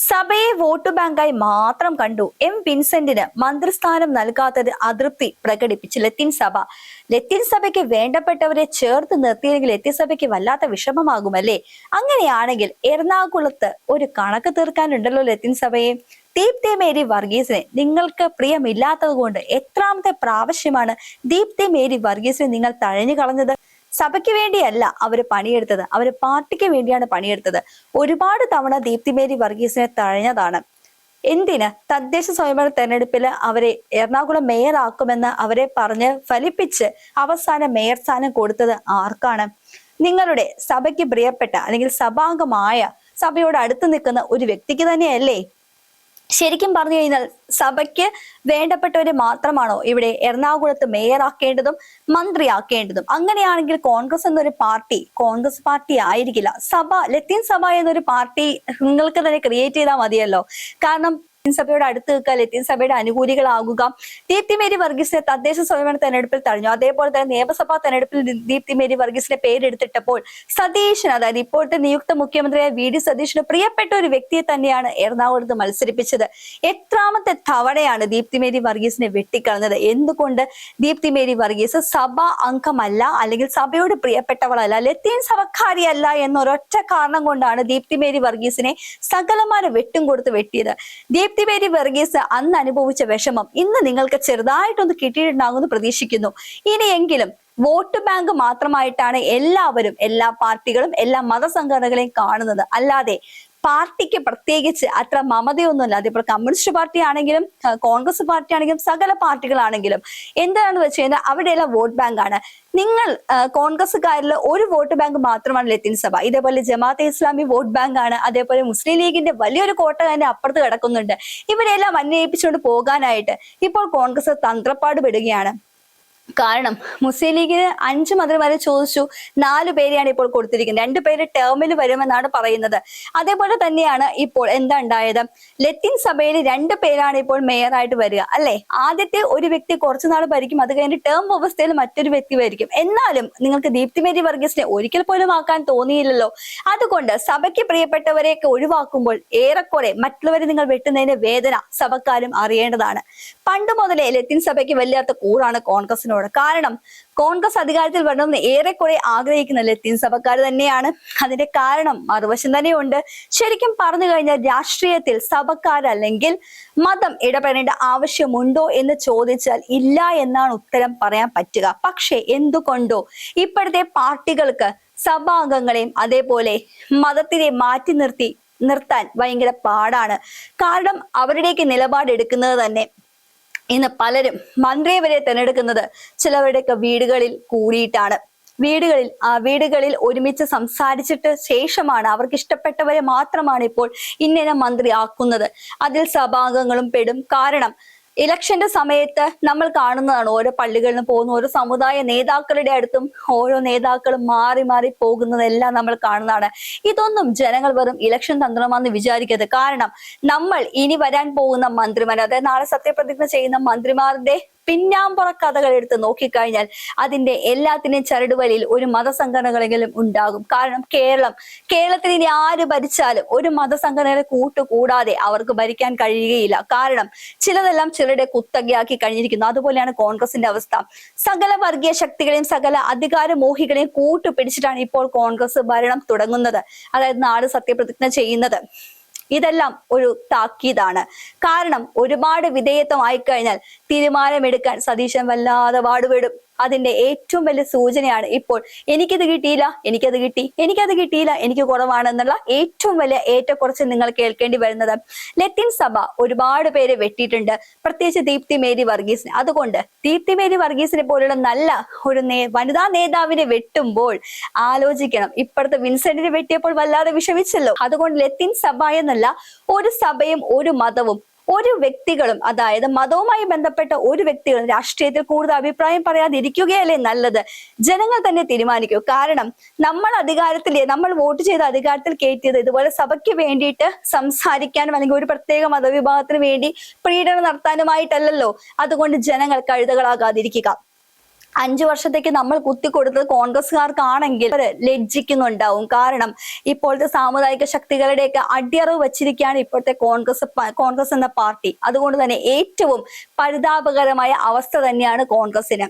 സഭയെ വോട്ട് ബാങ്കായി മാത്രം കണ്ടു വിൻസെന്റിന് മന്ത്രിസ്ഥാനം നൽകാത്തത് അതൃപ്തി പ്രകടിപ്പിച്ചു ലത്തീൻ സഭ. ലത്തീൻ സഭയ്ക്ക് വേണ്ടപ്പെട്ടവരെ ചേർത്ത് നിർത്തിയെങ്കിൽ ലത്തീൻ സഭയ്ക്ക് വല്ലാത്ത വിഷമമാകുമല്ലേ? അങ്ങനെയാണെങ്കിൽ എറണാകുളത്ത് ഒരു കണക്ക് തീർക്കാനുണ്ടല്ലോ ലത്തീൻ സഭയെ. ദീപ്തി മേരി വർഗീസിനെ നിങ്ങൾക്ക് പ്രിയമില്ലാത്തത് കൊണ്ട് എത്രാമത്തെ പ്രാവശ്യമാണ് ദീപ്തി മേരി വർഗീസിനെ നിങ്ങൾ തഴഞ്ഞു കളഞ്ഞത്? സഭയ്ക്ക് വേണ്ടിയല്ല അവര് പണിയെടുത്തത്, അവര് പാർട്ടിക്ക് വേണ്ടിയാണ് പണിയെടുത്തത്. ഒരുപാട് തവണ ദീപ്തി മേരി വർഗീസിനെ തഴഞ്ഞതാണ്. എന്തിന്? തദ്ദേശ സ്വയംഭരണ തെരഞ്ഞെടുപ്പിൽ അവരെ എറണാകുളം മേയറാക്കുമെന്ന് അവരെ പറഞ്ഞ് ഫലിപ്പിച്ച് അവസാനം മേയർ സ്ഥാനം കൊടുത്തത് ആർക്കാണ്? നിങ്ങളുടെ സഭയ്ക്ക് പ്രിയപ്പെട്ട അല്ലെങ്കിൽ സഭാംഗമായ സഭയോട് അടുത്ത് നിൽക്കുന്ന ഒരു വ്യക്തിക്ക് തന്നെയല്ലേ? ശരിക്കും പറഞ്ഞു കഴിഞ്ഞാൽ സഭയ്ക്ക് വേണ്ടപ്പെട്ടവരെ മാത്രമാണോ ഇവിടെ എറണാകുളത്ത് മേയറാക്കേണ്ടതും മന്ത്രിയാക്കേണ്ടതും? അങ്ങനെയാണെങ്കിൽ കോൺഗ്രസ് എന്നൊരു പാർട്ടി കോൺഗ്രസ് പാർട്ടി ആയിരിക്കില്ല. സഭ, ലത്തീൻ സഭ എന്നൊരു പാർട്ടി നിങ്ങൾക്ക് തന്നെ ക്രിയേറ്റ് ചെയ്താൽ മതിയല്ലോ. കാരണം സഭയോട് അടുത്ത് നിൽക്കുക, ലത്തീൻ സഭയുടെ അനുകൂലികളാകുക. ദീപ്തി മേരി വർഗീസിനെ തദ്ദേശ സ്വയംഭരണ തെരഞ്ഞെടുപ്പിൽ തഴഞ്ഞു. അതേപോലെ തന്നെ നിയമസഭാ തെരഞ്ഞെടുപ്പിൽ ദീപ്തി മേരി വർഗീസിന്റെ പേരെടുത്തിട്ടപ്പോൾ സതീശൻ, അതായത് ഇപ്പോഴത്തെ നിയുക്ത മുഖ്യമന്ത്രിയായ VD സതീശന് പ്രിയപ്പെട്ട ഒരു വ്യക്തിയെ തന്നെയാണ് എറണാകുളത്ത് മത്സരിപ്പിച്ചത്. എത്രാമത്തെ തവണയാണ് ദീപ്തി മേരി വർഗീസിനെ വെട്ടിക്കളഞ്ഞത്? എന്തുകൊണ്ട്? ദീപ്തി മേരി വർഗീസ് സഭാ അംഗമല്ല, അല്ലെങ്കിൽ സഭയോട് പ്രിയപ്പെട്ടവളല്ല, ലത്തീൻ സഭക്കാരിയല്ല എന്നൊരൊറ്റ കാരണം കൊണ്ടാണ് ദീപ്തി മേരി വർഗീസിനെ സകലമാരെ വെട്ടും കൊടുത്ത് വെട്ടിയത്. ദീപ്തി മേരി വർഗീസ് അന്ന് അനുഭവിച്ച വിഷമം ഇന്ന് നിങ്ങൾക്ക് ചെറുതായിട്ടൊന്ന് കിട്ടിയിട്ടുണ്ടാകുമെന്ന് പ്രതീക്ഷിക്കുന്നു. ഇനിയെങ്കിലും വോട്ട് ബാങ്ക് മാത്രമായിട്ടാണ് എല്ലാവരും, എല്ലാ പാർട്ടികളും, എല്ലാ മതസംഘടനകളെയും കാണുന്നത്. അല്ലാതെ പാർട്ടിക്ക് പ്രത്യേകിച്ച് അത്ര മമതയൊന്നുമില്ല. അതിപ്പോൾ കമ്മ്യൂണിസ്റ്റ് പാർട്ടി ആണെങ്കിലും കോൺഗ്രസ് പാർട്ടി ആണെങ്കിലും സകല പാർട്ടികളാണെങ്കിലും എന്താണെന്ന് വെച്ച് കഴിഞ്ഞാൽ അവിടെയെല്ലാം വോട്ട് ബാങ്ക് ആണ്. നിങ്ങൾ കോൺഗ്രസ്സുകാരിൽ ഒരു വോട്ട് ബാങ്ക് മാത്രമാണ് ലത്തീൻ സഭ. ഇതേപോലെ ജമാഅത്തെ ഇസ്ലാമി വോട്ട് ബാങ്ക് ആണ്. അതേപോലെ മുസ്ലിം ലീഗിന്റെ വലിയൊരു കോട്ട തന്നെ അപ്പുറത്ത് കിടക്കുന്നുണ്ട്. ഇവരെല്ലാം അന്വയിപ്പിച്ചുകൊണ്ട് പോകാനായിട്ട് ഇപ്പോൾ കോൺഗ്രസ് തന്ത്രപ്പാട് പെടുകയാണ്. കാരണം മുസ്ലിം ലീഗിന് 5 മന്ത്രിമാരെ ചോദിച്ചു, 4 പേരെയാണ് ഇപ്പോൾ കൊടുത്തിരിക്കുന്നത്. 2 പേര് ടേമിൽ വരുമെന്നാണ് പറയുന്നത്. അതേപോലെ തന്നെയാണ് ഇപ്പോൾ എന്താ ഉണ്ടായത്? ലത്തീൻ സഭയിൽ 2 പേരാണ് ഇപ്പോൾ മേയറായിട്ട് വരിക, അല്ലെ? ആദ്യത്തെ ഒരു വ്യക്തി കുറച്ചുനാൾ ഭരിക്കും, അത് കഴിഞ്ഞ് ടേം വ്യവസ്ഥയിൽ മറ്റൊരു വ്യക്തി ഭരിക്കും. എന്നാലും നിങ്ങൾക്ക് ദീപ്തി മേരി വർഗീസിനെ ഒരിക്കൽ പോലും ആക്കാൻ തോന്നിയില്ലല്ലോ. അതുകൊണ്ട് സഭയ്ക്ക് പ്രിയപ്പെട്ടവരെയൊക്കെ ഒഴിവാക്കുമ്പോൾ ഏറെക്കുറെ മറ്റുള്ളവരെ നിങ്ങൾ വെട്ടുന്നതിന്റെ വേദന സഭക്കാരും അറിയേണ്ടതാണ്. പണ്ട് മുതലേ ലത്തീൻ സഭയ്ക്ക് വല്ലാത്ത കൂറാണ് കോൺഗ്രസിനോട്. കാരണം കോൺഗ്രസ് അധികാരത്തിൽ വരണമെന്ന് ഏറെക്കുറെ ആഗ്രഹിക്കുന്ന ലത്തീൻ സഭക്കാർ തന്നെയാണ്. അതിന്റെ കാരണം മറുവശം തന്നെയുണ്ട്. ശരിക്കും പറഞ്ഞു കഴിഞ്ഞാൽ രാഷ്ട്രീയത്തിൽ സഭക്കാരല്ലെങ്കിൽ മതം ഇടപെടേണ്ട ആവശ്യമുണ്ടോ എന്ന് ചോദിച്ചാൽ ഇല്ല എന്നാണ് ഉത്തരം പറയാൻ പറ്റുക. പക്ഷെ എന്തുകൊണ്ടോ ഇപ്പോഴത്തെ പാർട്ടികൾക്ക് സഭാംഗങ്ങളെയും അതേപോലെ മതത്തിനെ മാറ്റി നിർത്താൻ ഭയങ്കര പാടാണ്. കാരണം അവരുടേക്ക് നിലപാടെടുക്കുന്നത് തന്നെ ഇന്ന് പലരും മന്ത്രിയെ വരെ തിരഞ്ഞെടുക്കുന്നത് ചിലവരുടെയൊക്കെ വീടുകളിൽ കൂടിയിട്ടാണ്. വീടുകളിൽ ഒരുമിച്ച് സംസാരിച്ചിട്ട് ശേഷമാണ് അവർക്ക് ഇഷ്ടപ്പെട്ടവരെ മാത്രമാണ് ഇപ്പോൾ ഇന്ന മന്ത്രി ആക്കുന്നത്. അതിൽ സഭാംഗങ്ങളും പെടും. കാരണം ഇലക്ഷന്റെ സമയത്ത് നമ്മൾ കാണുന്നതാണ്, ഓരോ പള്ളികളിലും പോകുന്ന ഓരോ സമുദായ നേതാക്കളുടെ അടുത്തും ഓരോ നേതാക്കളും മാറി മാറി പോകുന്നതെല്ലാം നമ്മൾ കാണുന്നതാണ്. ഇതൊന്നും ജനങ്ങൾ വെറും ഇലക്ഷൻ തന്ത്രമാണെന്ന് വിചാരിക്കരുത്. കാരണം നമ്മൾ ഇനി വരാൻ പോകുന്ന മന്ത്രിമാർ, അതായത് നാളെ സത്യപ്രതിജ്ഞ ചെയ്യുന്ന മന്ത്രിമാരുടെ പിന്നാമ്പുറ കഥകൾ എടുത്ത് നോക്കിക്കഴിഞ്ഞാൽ അതിന്റെ എല്ലാത്തിനെയും ചരടുവലിയിൽ ഒരു മതസംഘടനകളെങ്കിലും ഉണ്ടാകും. കാരണം കേരളത്തിൽ ഇനി ആര് ഭരിച്ചാലും ഒരു മതസംഘടനകളെ കൂട്ടുകൂടാതെ അവർക്ക് ഭരിക്കാൻ കഴിയുകയില്ല. കാരണം ചിലതെല്ലാം ചിലരുടെ കുത്തകയാക്കി കഴിഞ്ഞിരിക്കുന്നു. അതുപോലെയാണ് കോൺഗ്രസിന്റെ അവസ്ഥ. സകല വർഗീയ ശക്തികളെയും സകല അധികാരമോഹികളെയും കൂട്ടുപിടിച്ചിട്ടാണ് ഇപ്പോൾ കോൺഗ്രസ് ഭരണം തുടങ്ങുന്നത്, അതായത് നാട് സത്യപ്രതിജ്ഞ ചെയ്യുന്നത്. ഇതെല്ലാം ഒരു താക്കീതാണ്. കാരണം ഒരുപാട് വിധേയത്വമായി കഴിഞ്ഞാൽ തീരുമാനമെടുക്കാൻ സതീശൻ വല്ലാതെ പാടുപെടും. അതിന്റെ ഏറ്റവും വലിയ സൂചനയാണ് ഇപ്പോൾ എനിക്കിത് കിട്ടിയില്ല, എനിക്കത് കിട്ടിയില്ല, എനിക്ക് കുറവാണെന്നുള്ള ഏറ്റവും വലിയ ഏറ്റക്കുറച്ച് നിങ്ങൾ കേൾക്കേണ്ടി വരുന്നത്. ലത്തീൻ സഭ ഒരുപാട് പേരെ വെട്ടിയിട്ടുണ്ട്, പ്രത്യേകിച്ച് ദീപ്തി മേരി വർഗീസിനെ. അതുകൊണ്ട് ദീപ്തി മേരി വർഗീസിനെ പോലുള്ള നല്ല ഒരു വനിതാ നേതാവിനെ വെട്ടുമ്പോൾ ആലോചിക്കണം. ഇപ്പോഴത്തെ വിൻസെന്റിനെ വെട്ടിയപ്പോൾ വല്ലാതെ വിഷമിച്ചല്ലോ. അതുകൊണ്ട് ലത്തീൻ സഭ എന്നല്ല, ഒരു സഭയും ഒരു മതവും ഒരു വ്യക്തികളും, അതായത് മതവുമായി ബന്ധപ്പെട്ട ഒരു വ്യക്തികളും രാഷ്ട്രീയത്തിൽ കൂടുതൽ അഭിപ്രായം പറയാതിരിക്കുകയല്ലേ നല്ലത്. ജനങ്ങൾ തന്നെ തീരുമാനിക്കൂ. കാരണം നമ്മൾ വോട്ട് ചെയ്ത അധികാരത്തിൽ കയറ്റിയത് ഇതുപോലെ സഭയ്ക്ക് വേണ്ടിയിട്ട് സംസാരിക്കാനും അല്ലെങ്കിൽ ഒരു പ്രത്യേക മതവിഭാഗത്തിന് വേണ്ടി പീഡനം നടത്താനുമായിട്ടല്ലല്ലോ. അതുകൊണ്ട് ജനങ്ങൾ കഴുതകളാകാതിരിക്കുക. 5 വർഷത്തേക്ക് നമ്മൾ കുത്തിക്കൊടുത്തത് കോൺഗ്രസ്സുകാർക്കാണെങ്കിൽ ലജ്ജിക്കുന്നുണ്ടാവും. കാരണം ഇപ്പോഴത്തെ സാമുദായിക ശക്തികളുടെയൊക്കെ അടിയറവ് വച്ചിരിക്കുകയാണ് ഇപ്പോഴത്തെ കോൺഗ്രസ് എന്ന പാർട്ടി. അതുകൊണ്ട് തന്നെ ഏറ്റവും പരിതാപകരമായ അവസ്ഥ തന്നെയാണ് കോൺഗ്രസിന്.